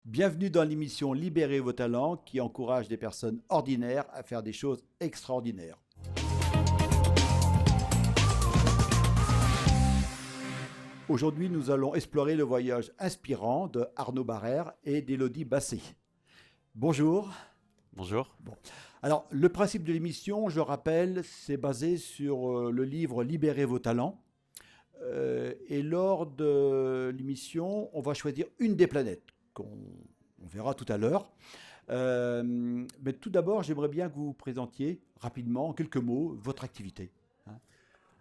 Bienvenue dans l'émission Libérez vos talents qui encourage des personnes ordinaires à faire des choses extraordinaires. Aujourd'hui, nous allons explorer le voyage inspirant de Arnaud Barrère et d'Élodie Basset. Bonjour. Bonjour. Bon. Alors, le principe de l'émission, je rappelle, c'est basé sur le livre Libérez vos talents. Et lors de l'émission, on va choisir une des planètes qu'on verra tout à l'heure. Mais tout d'abord, j'aimerais bien que vous vous présentiez rapidement, en quelques mots, votre activité.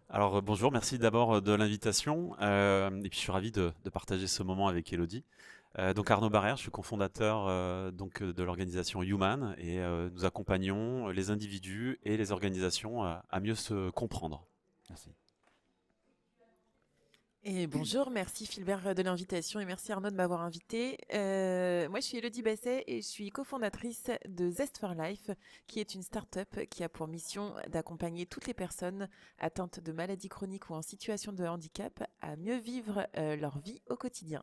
Alors bonjour, merci d'abord de l'invitation. Et puis je suis ravi de partager ce moment avec Élodie. Donc Arnaud Barrère, je suis cofondateur de l'organisation Human et nous accompagnons les individus et les organisations à mieux se comprendre. Merci. Et bonjour, merci Philbert de l'invitation et merci Arnaud de m'avoir invité. Moi, je suis Élodie Basset et je suis cofondatrice de Zest for Life, qui est une start-up qui a pour mission d'accompagner toutes les personnes atteintes de maladies chroniques ou en situation de handicap à mieux vivre leur vie au quotidien.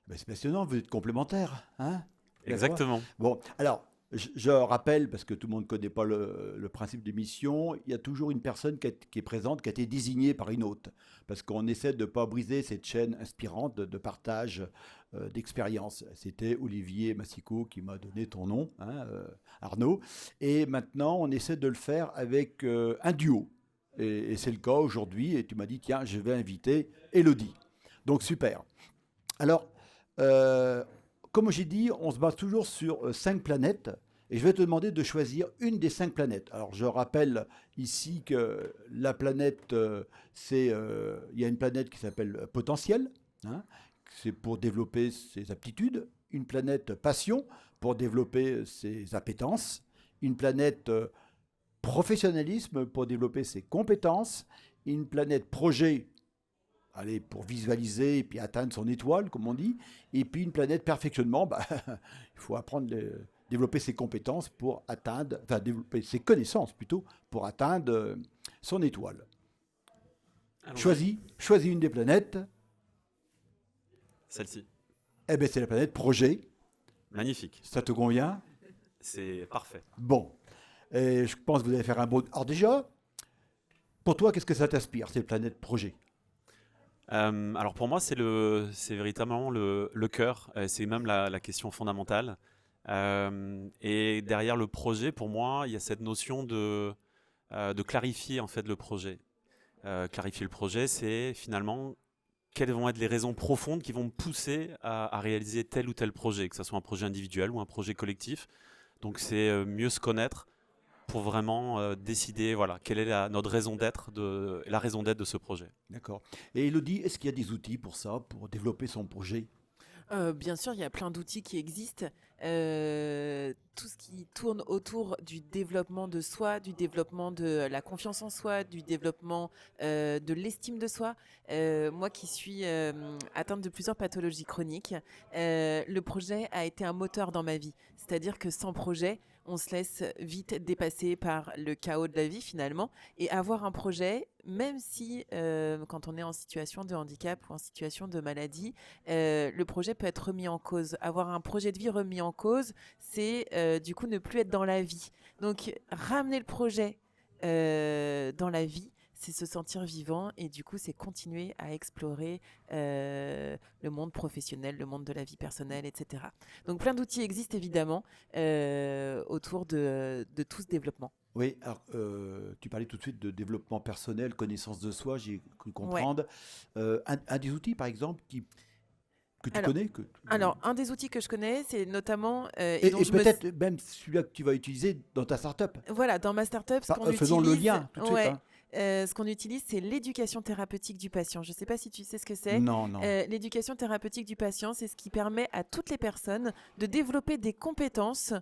Ben, c'est passionnant, vous êtes complémentaires, hein ? Exactement. Bon, alors, je rappelle, parce que tout le monde ne connaît pas le principe d'émission, il y a toujours une personne qui est présente, qui a été désignée par une autre, parce qu'on essaie de ne pas briser cette chaîne inspirante de partage d'expérience. C'était Olivier Massico qui m'a donné ton nom, hein, Arnaud, et maintenant on essaie de le faire avec un duo, et c'est le cas aujourd'hui, et tu m'as dit, tiens, je vais inviter Élodie. Donc super. Alors, comme j'ai dit, on se base toujours sur 5 planètes et je vais te demander de choisir une des 5 planètes. Alors je rappelle ici que la planète, il y a une planète qui s'appelle potentiel, hein, c'est pour développer ses aptitudes, une planète passion pour développer ses appétences, une planète professionnalisme pour développer ses compétences, une planète projet pour visualiser et puis atteindre son étoile, comme on dit. Et puis une planète perfectionnement, il faut apprendre à développer ses compétences pour atteindre, enfin développer ses connaissances plutôt, pour atteindre son étoile. Choisis une des planètes. Celle-ci. Eh bien, c'est la planète projet. Magnifique. Ça te convient ? C'est parfait. Bon. Et je pense que vous allez faire un bon... Alors déjà, pour toi, qu'est-ce que ça t'inspire, cette planète projet ? Alors pour moi, c'est véritablement le cœur, c'est même la question fondamentale. Et derrière le projet, pour moi, il y a cette notion de clarifier en fait le projet. Clarifier le projet, c'est finalement quelles vont être les raisons profondes qui vont me pousser à réaliser tel ou tel projet, que ce soit un projet individuel ou un projet collectif. Donc c'est mieux se connaître pour vraiment décider quelle est notre raison d'être, la raison d'être de ce projet. D'accord. Et Élodie, est-ce qu'il y a des outils pour ça, pour développer son projet ? Bien sûr, il y a plein d'outils qui existent. Tout ce qui tourne autour du développement de soi, du développement de la confiance en soi, du développement de l'estime de soi. Moi qui suis atteinte de plusieurs pathologies chroniques, le projet a été un moteur dans ma vie. C'est-à-dire que sans projet, on se laisse vite dépasser par le chaos de la vie finalement. Et avoir un projet, même si quand on est en situation de handicap ou en situation de maladie, le projet peut être remis en cause. Avoir un projet de vie remis en cause, c'est du coup ne plus être dans la vie. Donc ramener le projet dans la vie, c'est se sentir vivant et du coup c'est continuer à explorer le monde professionnel, le monde de la vie personnelle, etc. Donc plein d'outils existent évidemment autour de tout ce développement. Oui, alors tu parlais tout de suite de développement personnel, connaissance de soi, j'ai cru comprendre. Ouais. Un des outils par exemple que tu connais Alors, un des outils que je connais, c'est notamment... et peut-être même celui-là que tu vas utiliser dans ta start-up. Voilà, dans ma start-up, faisons le lien tout de suite. Hein. Ce qu'on utilise, c'est l'éducation thérapeutique du patient. Je ne sais pas si tu sais ce que c'est. Non. L'éducation thérapeutique du patient, c'est ce qui permet à toutes les personnes de développer des compétences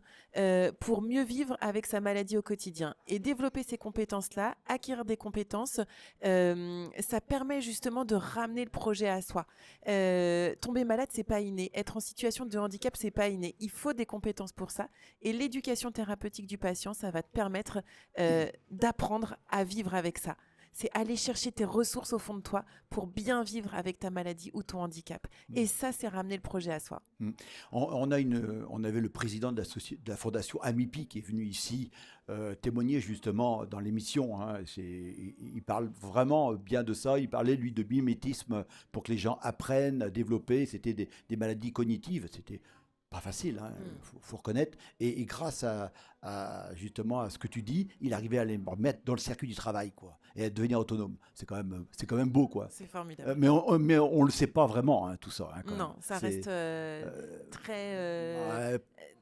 pour mieux vivre avec sa maladie au quotidien. Et développer ces compétences-là, acquérir des compétences, ça permet justement de ramener le projet à soi. Tomber malade, c'est pas inné. Être en situation de handicap, c'est pas inné. Il faut des compétences pour ça. Et l'éducation thérapeutique du patient, ça va te permettre d'apprendre à vivre avec ça. c'est aller chercher tes ressources au fond de toi pour bien vivre avec ta maladie ou ton handicap. Et ça, c'est ramener le projet à soi. On avait le président de la fondation Amipi qui est venu ici témoigner justement dans l'émission. Hein. Il parle vraiment bien de ça. Il parlait, lui, de mimétisme pour que les gens apprennent à développer. C'était des maladies cognitives. C'était pas facile, hein, faut reconnaître. Et grâce justement à ce que tu dis, il arrivait à les remettre dans le circuit du travail, quoi, et à devenir autonome. C'est quand même beau, quoi. C'est formidable. Mais on le sait pas vraiment, hein, tout ça. Hein, quand Non, même. ça reste Ouais,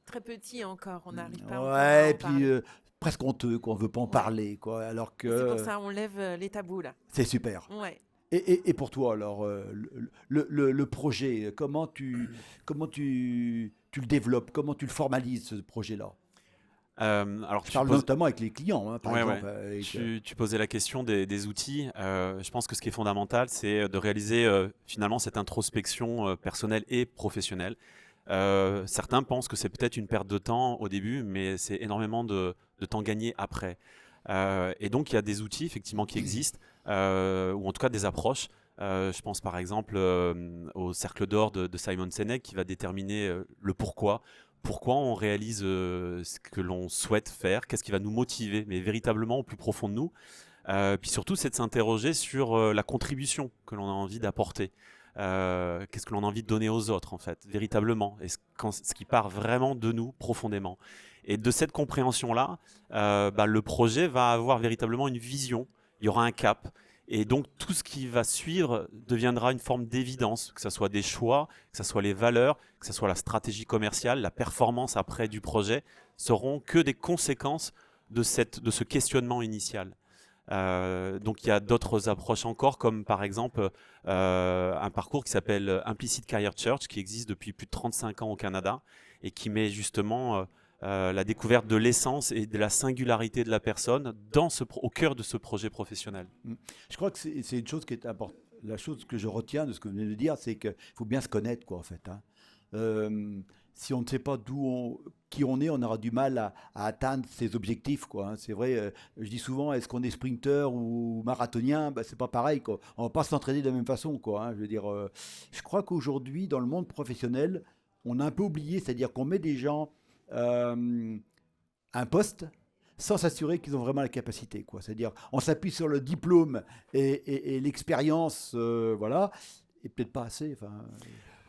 très petit encore. On n'arrive pas encore ouais, à et en puis parler. presque honteux, qu'on veut pas en parler, quoi. Alors Et c'est pour que ça on lève les tabous là. c'est super. Ouais. Et pour toi, alors, le projet, comment tu le développes, comment tu le formalises, ce projet-là? Alors, Je parle notamment avec les clients, hein, par Ouais, exemple. ouais. Tu posais la question des outils. Je pense que ce qui est fondamental, c'est de réaliser finalement cette introspection personnelle et professionnelle. Certains pensent que c'est peut-être une perte de temps au début, mais c'est énormément de temps gagné après. Et donc, il y a des outils effectivement qui existent, ou en tout cas des approches. Je pense par exemple au cercle d'or de Simon Sinek qui va déterminer le pourquoi. Pourquoi on réalise ce que l'on souhaite faire, qu'est-ce qui va nous motiver, mais véritablement au plus profond de nous. Puis surtout, c'est de s'interroger sur la contribution que l'on a envie d'apporter. Qu'est-ce que l'on a envie de donner aux autres, en fait, véritablement, et ce qui part vraiment de nous profondément. Et de cette compréhension-là, le projet va avoir véritablement une vision, il y aura un cap, et donc tout ce qui va suivre deviendra une forme d'évidence, que ce soit des choix, que ce soit les valeurs, que ce soit la stratégie commerciale, la performance après du projet, seront que des conséquences de ce questionnement initial. Donc il y a d'autres approches encore, comme par exemple un parcours qui s'appelle Implicit Career Church, qui existe depuis plus de 35 ans au Canada et qui met justement la découverte de l'essence et de la singularité de la personne au cœur de ce projet professionnel. Je crois que c'est une chose qui est importante. La chose que je retiens de ce que vous venez de dire, c'est qu'il faut bien se connaître, quoi, en fait. Hein. Si on ne sait pas qui on est, on aura du mal à atteindre ses objectifs, quoi. Hein. C'est vrai, je dis souvent, est-ce qu'on est sprinter ou marathonien? C'est pas pareil, quoi. On va pas s'entraîner de la même façon, quoi. Hein. Je veux dire, je crois qu'aujourd'hui, dans le monde professionnel, on a un peu oublié, c'est-à-dire qu'on met des gens à un poste sans s'assurer qu'ils ont vraiment la capacité, quoi. C'est-à-dire, on s'appuie sur le diplôme et l'expérience, voilà, et peut-être pas assez. Enfin,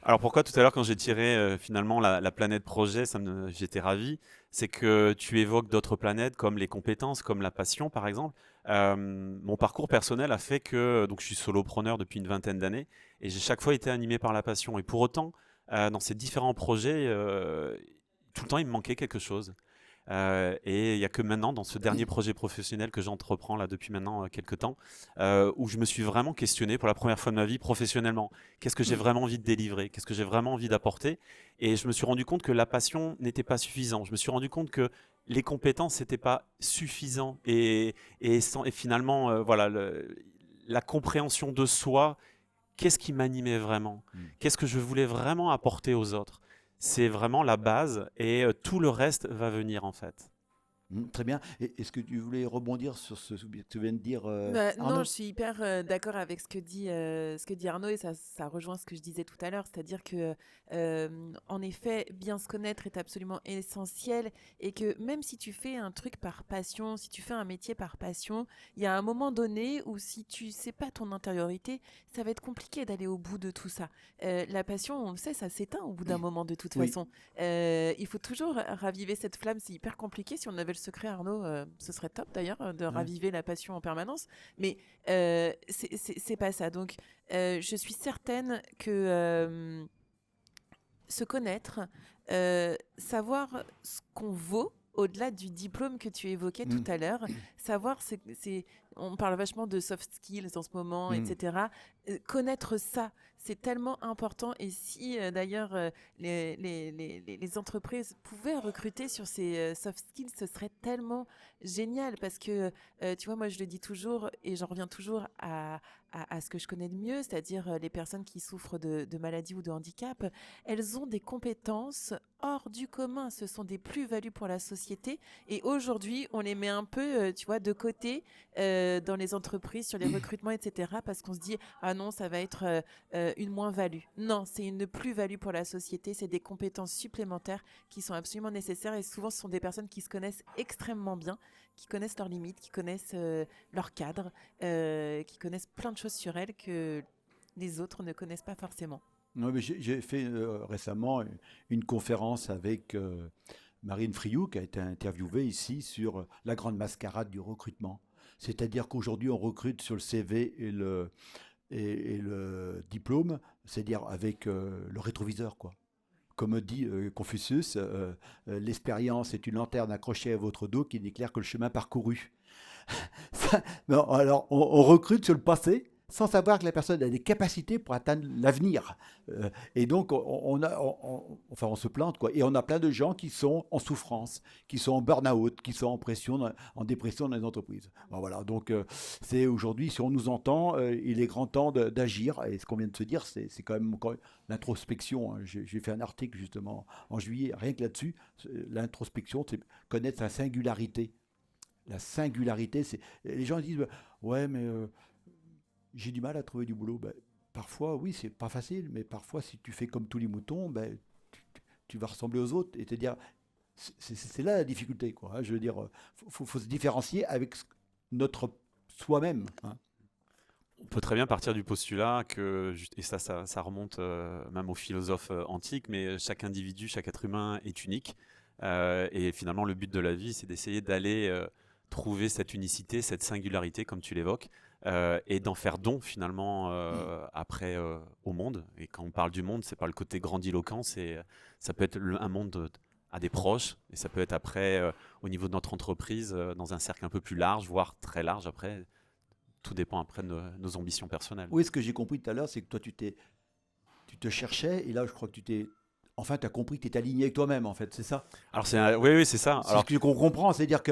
Alors pourquoi tout à l'heure quand j'ai tiré finalement la planète projet, j'étais ravi, c'est que tu évoques d'autres planètes comme les compétences, comme la passion par exemple. Mon parcours personnel a fait que donc je suis solopreneur depuis une vingtaine d'années et j'ai chaque fois été animé par la passion. Et pour autant, dans ces différents projets, tout le temps il me manquait quelque chose. Et il n'y a que maintenant, dans ce dernier projet professionnel que j'entreprends là depuis maintenant quelques temps, où je me suis vraiment questionné pour la première fois de ma vie professionnellement. Qu'est-ce que j'ai vraiment envie de délivrer? Qu'est-ce que j'ai vraiment envie d'apporter? Et je me suis rendu compte que la passion n'était pas suffisante. Je me suis rendu compte que les compétences n'étaient pas suffisantes. Et finalement, voilà, la compréhension de soi, qu'est-ce qui m'animait vraiment? Qu'est-ce que je voulais vraiment apporter aux autres? C'est vraiment la base et tout le reste va venir en fait. Très bien. Est-ce que tu voulais rebondir sur ce que tu viens de dire, Non, Arnaud? je suis hyper d'accord avec ce que dit Arnaud et ça rejoint ce que je disais tout à l'heure, c'est-à-dire que en effet, bien se connaître est absolument essentiel et que même si tu fais un truc par passion, si tu fais un métier par passion, il y a un moment donné où si tu sais pas ton intériorité, ça va être compliqué d'aller au bout de tout ça. La passion, on le sait, ça s'éteint au bout d'un moment de toute Oui. façon. Il faut toujours raviver cette flamme, c'est hyper compliqué. Si on avait le secret, Arnaud, ce serait top d'ailleurs de raviver la passion en permanence. Mais c'est pas ça. Donc, je suis certaine que se connaître, savoir ce qu'on vaut, au-delà du diplôme que tu évoquais tout à l'heure, savoir, on parle vachement de soft skills en ce moment, etc. Connaître ça, c'est tellement important. Et si d'ailleurs les entreprises pouvaient recruter sur ces soft skills, ce serait tellement génial parce que, tu vois, moi je le dis toujours et j'en reviens toujours à ce que je connais de mieux, c'est-à-dire les personnes qui souffrent de maladies ou de handicap. Elles ont des compétences hors du commun, ce sont des plus-values pour la société et aujourd'hui on les met un peu tu vois, de côté dans les entreprises, sur les recrutements, etc. Parce qu'on se dit, ah non, ça va être une moins-value. Non, c'est une plus-value pour la société. C'est des compétences supplémentaires qui sont absolument nécessaires. Et souvent, ce sont des personnes qui se connaissent extrêmement bien, qui connaissent leurs limites, qui connaissent leur cadre, qui connaissent plein de choses sur elles que les autres ne connaissent pas forcément. Ouais, mais j'ai fait récemment une conférence avec Marine Friou, qui a été interviewée ici sur la grande mascarade du recrutement. C'est-à-dire qu'aujourd'hui, on recrute sur le CV et le diplôme, c'est-à-dire avec le rétroviseur, quoi. Comme dit Confucius, l'expérience est une lanterne accrochée à votre dos qui n'éclaire que le chemin parcouru. Non, alors, on recrute sur le passé sans savoir que la personne a des capacités pour atteindre l'avenir. Et donc, enfin, on se plante, quoi. Et on a plein de gens qui sont en souffrance, qui sont en burn-out, qui sont en pression, en dépression dans les entreprises. Bon, voilà, donc c'est aujourd'hui, si on nous entend, il est grand temps d'agir. Et ce qu'on vient de se dire, c'est quand même encore l'introspection. Hein. J'ai fait un article justement en juillet, rien que là-dessus. L'introspection, c'est connaître sa singularité. La singularité, c'est... Les gens disent, ouais, mais j'ai du mal à trouver du boulot. Ben, parfois, oui, c'est pas facile, mais parfois, si tu fais comme tous les moutons, ben, tu vas ressembler aux autres et te dire, c'est là la difficulté, quoi. Hein. Je veux dire, faut se différencier avec notre soi-même. Hein. On peut très bien partir du postulat que, et ça remonte même aux philosophes antiques, mais chaque individu, chaque être humain est unique. Et finalement, le but de la vie, c'est d'essayer d'aller trouver cette unicité, cette singularité, comme tu l'évoques, et d'en faire don finalement après au monde. Et quand on parle du monde, c'est pas le côté grandiloquent, ça peut être un monde à des proches, et ça peut être après au niveau de notre entreprise, dans un cercle un peu plus large, voire très large après. Tout dépend après de nos ambitions personnelles. Oui, ce que j'ai compris tout à l'heure, c'est que toi, tu te cherchais, et là, je crois que tu as compris que tu étais aligné avec toi-même, en fait, c'est ça? Alors oui, c'est ça. C'est Alors, ce qu'on comprend, c'est-à-dire que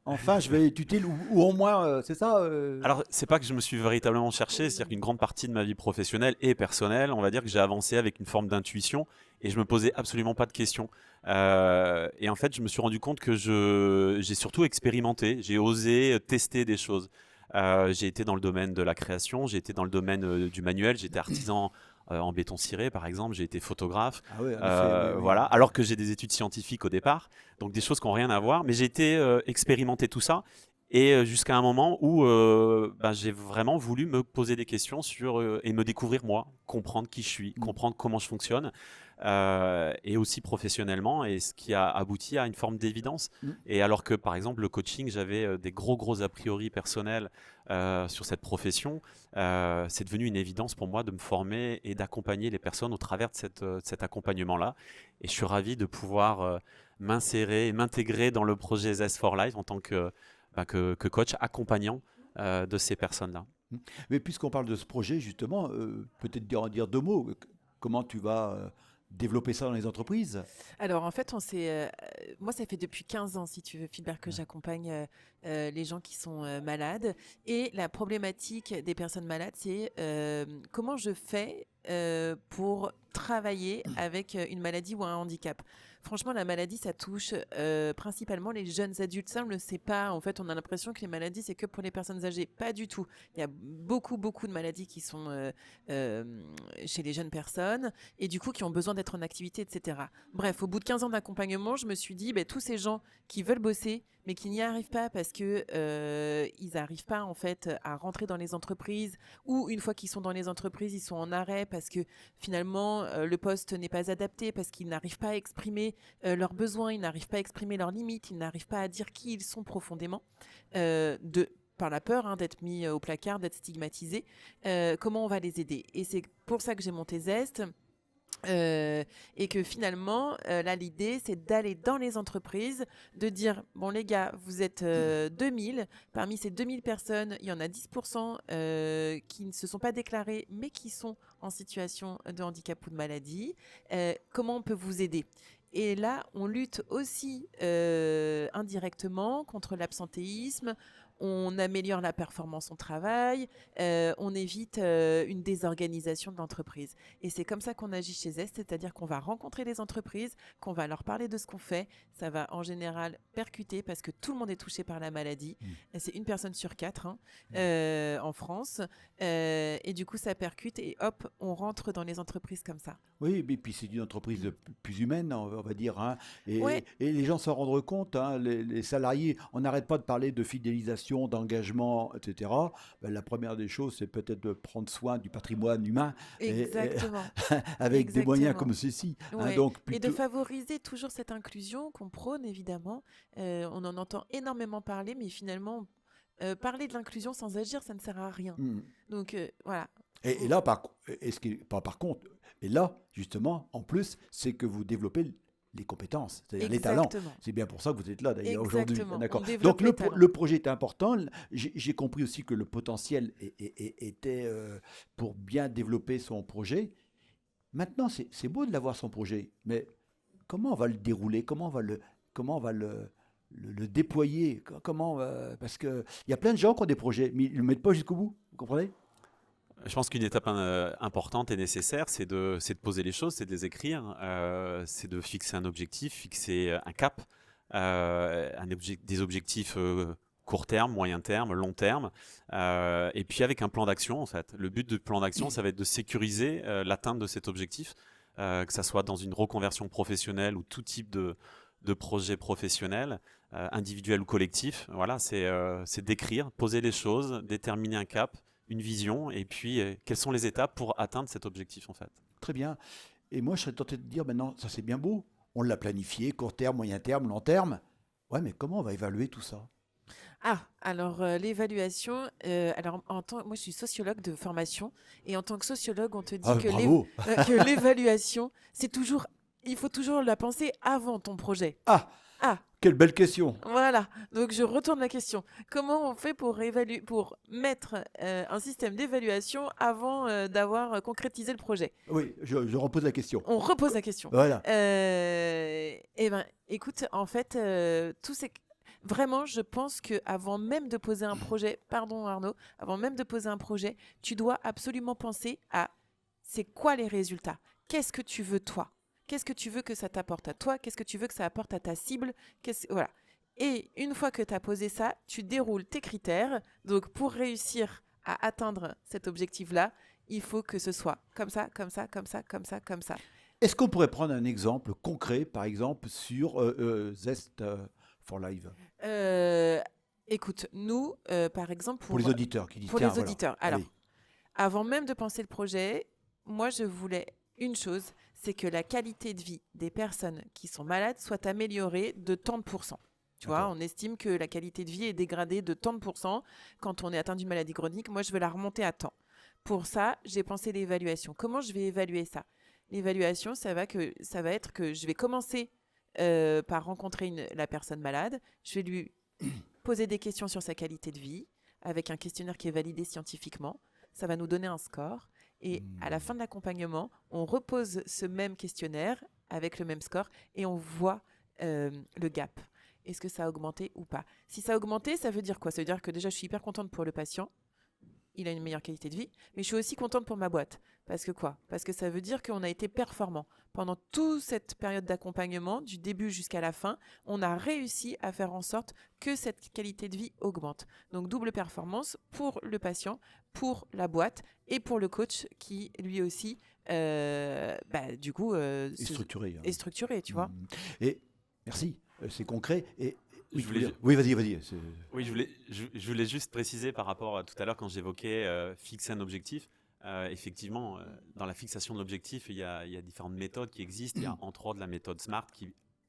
enfin, je vais être utile, ou au moins, c'est ça alors, c'est pas que je me suis véritablement cherché, c'est-à-dire qu'une grande partie de ma vie professionnelle et personnelle, on va dire que j'ai avancé avec une forme d'intuition et je me posais absolument pas de questions. Et en fait, je me suis rendu compte que j'ai surtout expérimenté, j'ai osé tester des choses. J'ai été dans le domaine de la création, j'ai été dans le domaine du manuel, j'étais artisan en béton ciré par exemple, j'ai été photographe, Ah oui, en effet, oui. voilà, alors que j'ai des études scientifiques au départ, donc des choses qui n'ont rien à voir, mais j'ai été expérimenter tout ça. Et jusqu'à un moment où j'ai vraiment voulu me poser des questions et me découvrir moi, comprendre qui je suis, comprendre comment je fonctionne, et aussi professionnellement, et ce qui a abouti à une forme d'évidence. Et alors que par exemple le coaching, j'avais des gros a priori personnels sur cette profession, c'est devenu une évidence pour moi de me former et d'accompagner les personnes au travers de cet accompagnement-là. Et je suis ravi de pouvoir m'insérer et m'intégrer dans le projet Zest for Life en tant que coach accompagnant de ces personnes-là. Mais puisqu'on parle de ce projet, justement, peut-être en dire deux mots. Comment tu vas développer ça dans les entreprises? Alors en fait, moi ça fait depuis 15 ans, si tu veux, Philbert, que j'accompagne les gens qui sont malades. Et la problématique des personnes malades, c'est comment je fais pour travailler avec une maladie ou un handicap. Franchement, la maladie, ça touche principalement les jeunes adultes. Ça, on ne le sait pas. En fait, on a l'impression que les maladies, c'est que pour les personnes âgées. Pas du tout. Il y a beaucoup de maladies qui sont chez les jeunes personnes et du coup qui ont besoin d'être en activité, etc. Bref, au bout de 15 ans d'accompagnement, je me suis dit, tous ces gens qui veulent bosser, mais qui n'y arrivent pas parce que ils n'arrivent pas en fait à rentrer dans les entreprises, ou une fois qu'ils sont dans les entreprises, ils sont en arrêt parce que finalement le poste n'est pas adapté, parce qu'ils n'arrivent pas à exprimer leurs besoins, ils n'arrivent pas à exprimer leurs limites, ils n'arrivent pas à dire qui ils sont profondément, par la peur d'être mis au placard, d'être stigmatisés. Comment on va les aider? Et c'est pour ça que j'ai monté Zest. Et que finalement, là, l'idée, c'est d'aller dans les entreprises, de dire, bon les gars, vous êtes 2000, parmi ces 2000 personnes, il y en a 10% qui ne se sont pas déclarés, mais qui sont en situation de handicap ou de maladie. Comment on peut vous aider? Et là, on lutte aussi indirectement contre l'absentéisme. on améliore la performance au travail, on évite une désorganisation de l'entreprise. Et c'est comme ça qu'on agit chez Zest, c'est-à-dire qu'on va rencontrer les entreprises, qu'on va leur parler de ce qu'on fait. Ça va en général percuter parce que tout le monde est touché par la maladie. C'est une personne sur 4 en France. Et du coup, ça percute et hop, on rentre dans les entreprises comme ça. Oui, mais puis c'est une entreprise plus humaine, on va dire. Hein, Ouais. et les gens s'en rendent compte, hein, les salariés, on n'arrête pas de parler de fidélisation, d'engagement, etc. Ben, la première des choses, c'est peut-être de prendre soin du patrimoine humain Exactement. avec des moyens Exactement. comme ceci. Hein, Ouais. donc Et de plutôt, favoriser toujours cette inclusion qu'on prône, évidemment. On en entend énormément parler, mais finalement, parler de l'inclusion sans agir, ça ne sert à rien. hmm. Donc, voilà. Et là, et ce qui est, pas par contre, et là, justement, en plus, c'est que vous développez les compétences, c'est-à-dire les talents. Exactement. C'est bien pour ça que vous êtes là, d'ailleurs, aujourd'hui. Exactement. On D'accord. développe Donc, les talents. le projet est important. J'ai compris aussi que le potentiel était pour bien développer son projet. Maintenant, c'est beau de l'avoir, son projet, mais comment on va le dérouler? Comment on va le déployer? Parce qu'il y a plein de gens qui ont des projets, mais ils ne le mettent pas jusqu'au bout. Vous comprenez? Je pense qu'une étape importante et nécessaire, c'est de poser les choses, c'est de les écrire, c'est de fixer un objectif, fixer un cap, des objectifs court terme, moyen terme, long terme, et puis avec un plan d'action en fait. Le but du plan d'action, ça va être de sécuriser l'atteinte de cet objectif, que ça soit dans une reconversion professionnelle ou tout type de projet professionnel, individuel ou collectif. Voilà, c'est d'écrire, poser les choses, déterminer un cap, une vision, et puis quelles sont les étapes pour atteindre cet objectif en fait. Très bien. Et moi, je serais tenté de dire, maintenant, ça c'est bien beau. On l'a planifié, court terme, moyen terme, long terme. Ouais, mais comment on va évaluer tout ça? Ah, alors l'évaluation, moi je suis sociologue de formation et en tant que sociologue, on te dit Ah, bravo! que l'évaluation, il faut toujours la penser avant ton projet. Ah, Ah, quelle belle question! voilà. Donc je retourne la question. Comment on fait pour mettre un système d'évaluation avant d'avoir concrétisé le projet? Oui, je repose la question. On repose la question. Voilà. Eh ben, écoute, en fait, vraiment, je pense que avant même de poser un projet, pardon Arnaud, avant même de poser un projet, tu dois absolument penser à c'est quoi les résultats? Qu'est-ce que tu veux toi? Qu'est-ce que tu veux que ça t'apporte à toi? Qu'est-ce que tu veux que ça apporte à ta cible? Voilà. Et une fois que tu as posé ça, tu déroules tes critères. Donc, pour réussir à atteindre cet objectif-là, il faut que ce soit comme ça, comme ça, comme ça, comme ça, comme ça. Est-ce qu'on pourrait prendre un exemple concret, par exemple, sur Zest for Live? Écoute, nous, par exemple, Pour les auditeurs qui disent, pour tiens, les voilà, auditeurs. Alors, allez. avant même de penser le projet, moi, je voulais une chose, c'est que la qualité de vie des personnes qui sont malades soit améliorée de tant de pourcents. Tu vois, D'accord. on estime que la qualité de vie est dégradée de tant de pourcents quand on est atteint d'une maladie chronique. Moi, je veux la remonter à tant. Pour ça, j'ai pensé l'évaluation. Comment je vais évaluer ça? L'évaluation, ça va être que je vais commencer par rencontrer la personne malade. Je vais lui poser des questions sur sa qualité de vie avec un questionnaire qui est validé scientifiquement. Ça va nous donner un score. Et à la fin de l'accompagnement, on repose ce même questionnaire avec le même score et on voit le gap. Est-ce que ça a augmenté ou pas? Si ça a augmenté, ça veut dire quoi? Ça veut dire que déjà, je suis hyper contente pour le patient. Il a une meilleure qualité de vie. Mais je suis aussi contente pour ma boîte. Parce que quoi? Parce que ça veut dire qu'on a été performant. Pendant toute cette période d'accompagnement, du début jusqu'à la fin, on a réussi à faire en sorte que cette qualité de vie augmente. Donc double performance pour le patient, pour la boîte et pour le coach qui lui aussi, du coup, Et structuré. Hein. est structuré, tu vois. Et merci, c'est concret. Et oui, Je voulais- oui, vas-y. Oui, je voulais juste préciser par rapport à tout à l'heure quand j'évoquais fixer un objectif. Effectivement, dans la fixation de l'objectif, il y a différentes méthodes qui existent. Il y a entre autres la méthode SMART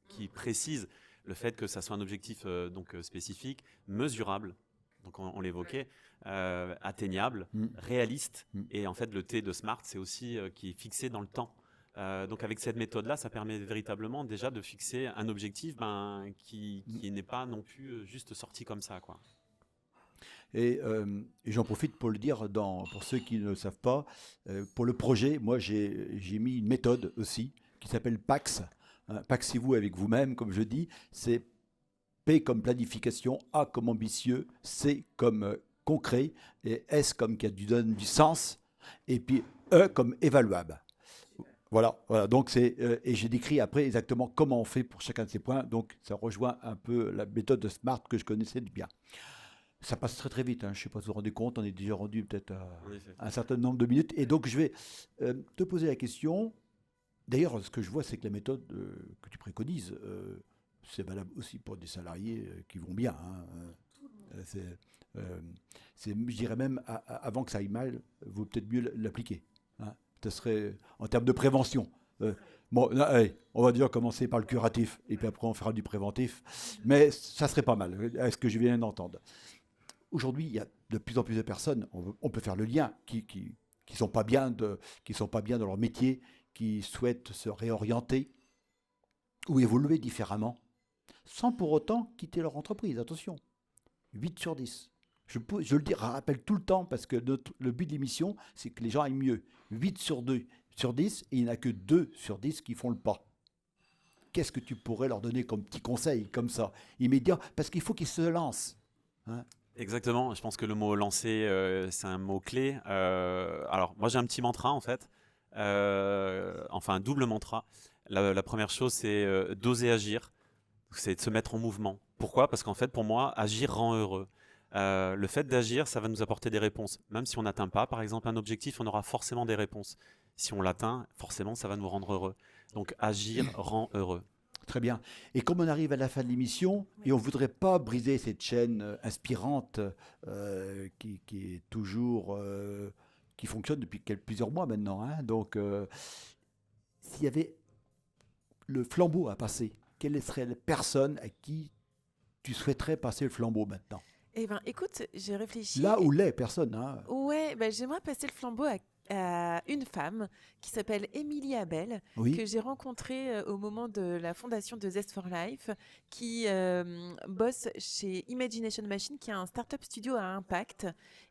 qui précise le fait que ça soit un objectif spécifique, mesurable, donc on l'évoquait, atteignable, réaliste. Et en fait, le T de SMART, c'est aussi qui est fixé dans le temps. Donc avec cette méthode-là, ça permet véritablement déjà de fixer un objectif qui n'est pas non plus juste sorti comme ça, quoi. Et j'en profite pour le dire, pour ceux qui ne le savent pas, pour le projet, moi j'ai mis une méthode aussi qui s'appelle PAX. Hein, Paxez-vous avec vous-même, comme je dis. C'est P comme planification, A comme ambitieux, C comme concret, et S comme qui donne du sens, et puis E comme évaluable. Voilà, voilà. Donc et j'ai décrit après exactement comment on fait pour chacun de ces points. Donc ça rejoint un peu la méthode de SMART que je connaissais bien. Ça passe très très vite, hein. Je ne sais pas si vous vous rendez compte, on est déjà rendu peut-être à un certain nombre de minutes. Et donc je vais te poser la question. D'ailleurs, ce que je vois, c'est que la méthode que tu préconises, c'est valable aussi pour des salariés qui vont bien, hein. Je dirais même, avant que ça aille mal, il vaut peut-être mieux l'appliquer, hein. Ce serait en termes de prévention. Bon, là, allez, on va déjà commencer par le curatif, et puis après on fera du préventif. Mais ça serait pas mal, à ce que je viens d'entendre. Aujourd'hui, il y a de plus en plus de personnes, on peut faire le lien, qui sont pas bien dans leur métier, qui souhaitent se réorienter ou évoluer différemment, sans pour autant quitter leur entreprise. Attention, 8 sur 10. Je le rappelle tout le temps, parce que le but de l'émission, c'est que les gens aillent mieux. 8 sur 10, et il n'y en a que 2 sur 10 qui font le pas. Qu'est-ce que tu pourrais leur donner comme petit conseil, comme ça, immédiat? Parce qu'il faut qu'ils se lancent, hein. Exactement, je pense que le mot lancer, c'est un mot clé. Alors, moi j'ai un petit mantra en fait, enfin un double mantra. La première chose, c'est d'oser agir, c'est de se mettre en mouvement. Pourquoi? Parce qu'en fait, pour moi, agir rend heureux. Le fait d'agir, ça va nous apporter des réponses. Même si on n'atteint pas, par exemple, un objectif, on aura forcément des réponses. Si on l'atteint, forcément, ça va nous rendre heureux. Donc, agir rend heureux. Très bien. Et comme on arrive à la fin de l'émission, et on ne voudrait pas briser cette chaîne inspirante qui est toujours, qui fonctionne depuis plusieurs mois maintenant, hein. Donc, s'il y avait le flambeau à passer, quelle serait la personne à qui tu souhaiterais passer le flambeau maintenant? Eh ben, écoute, j'ai réfléchi. Là où les personnes, hein. Ouais, ben, j'aimerais passer le flambeau à une femme qui s'appelle Émilie Abel, Oui. que j'ai rencontrée au moment de la fondation de Zest for Life, qui bosse chez Imagination Machine, qui est un startup studio à impact.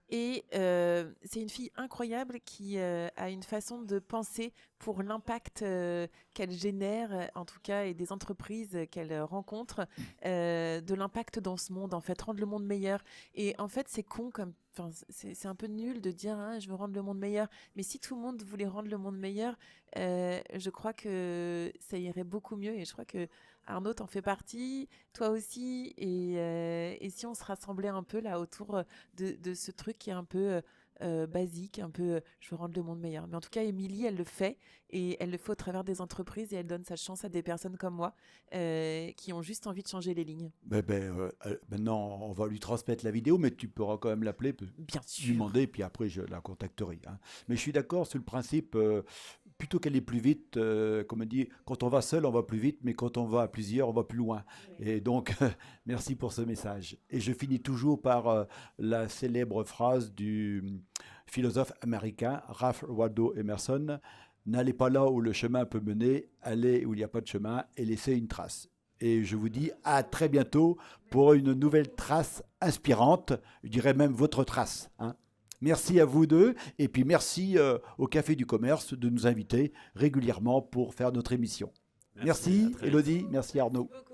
Et c'est une fille incroyable qui a une façon de penser pour l'impact qu'elle génère, en tout cas, et des entreprises qu'elle rencontre, de l'impact dans ce monde, en fait, rendre le monde meilleur. Et en fait, c'est con comme... Enfin, c'est un peu nul de dire hein, je veux rendre le monde meilleur. Mais si tout le monde voulait rendre le monde meilleur, je crois que ça irait beaucoup mieux. Et je crois que Arnaud, t'en fais partie, toi aussi. Et si on se rassemblait un peu là autour de ce truc qui est un peu basique, un peu je veux rendre le monde meilleur. Mais en tout cas, Émilie, elle le fait. Et elle le fait au travers des entreprises. Et elle donne sa chance à des personnes comme moi qui ont juste envie de changer les lignes. Maintenant, on va lui transmettre la vidéo, mais tu pourras quand même l'appeler, Bien lui sûr. demander, puis après je la contacterai, hein. Mais je suis d'accord sur le principe, plutôt qu'elle est plus vite, comme on dit, quand on va seul, on va plus vite, mais quand on va à plusieurs, on va plus loin. Et donc, merci pour ce message. Et je finis toujours par la célèbre phrase du philosophe américain Ralph Waldo Emerson: n'allez pas là où le chemin peut mener, allez où il n'y a pas de chemin et laissez une trace. Et je vous dis à très bientôt pour une nouvelle trace inspirante, je dirais même votre trace, hein. Merci à vous deux, et puis merci au Café du Commerce de nous inviter régulièrement pour faire notre émission. Merci à très vite. Élodie, merci Arnaud. Beaucoup.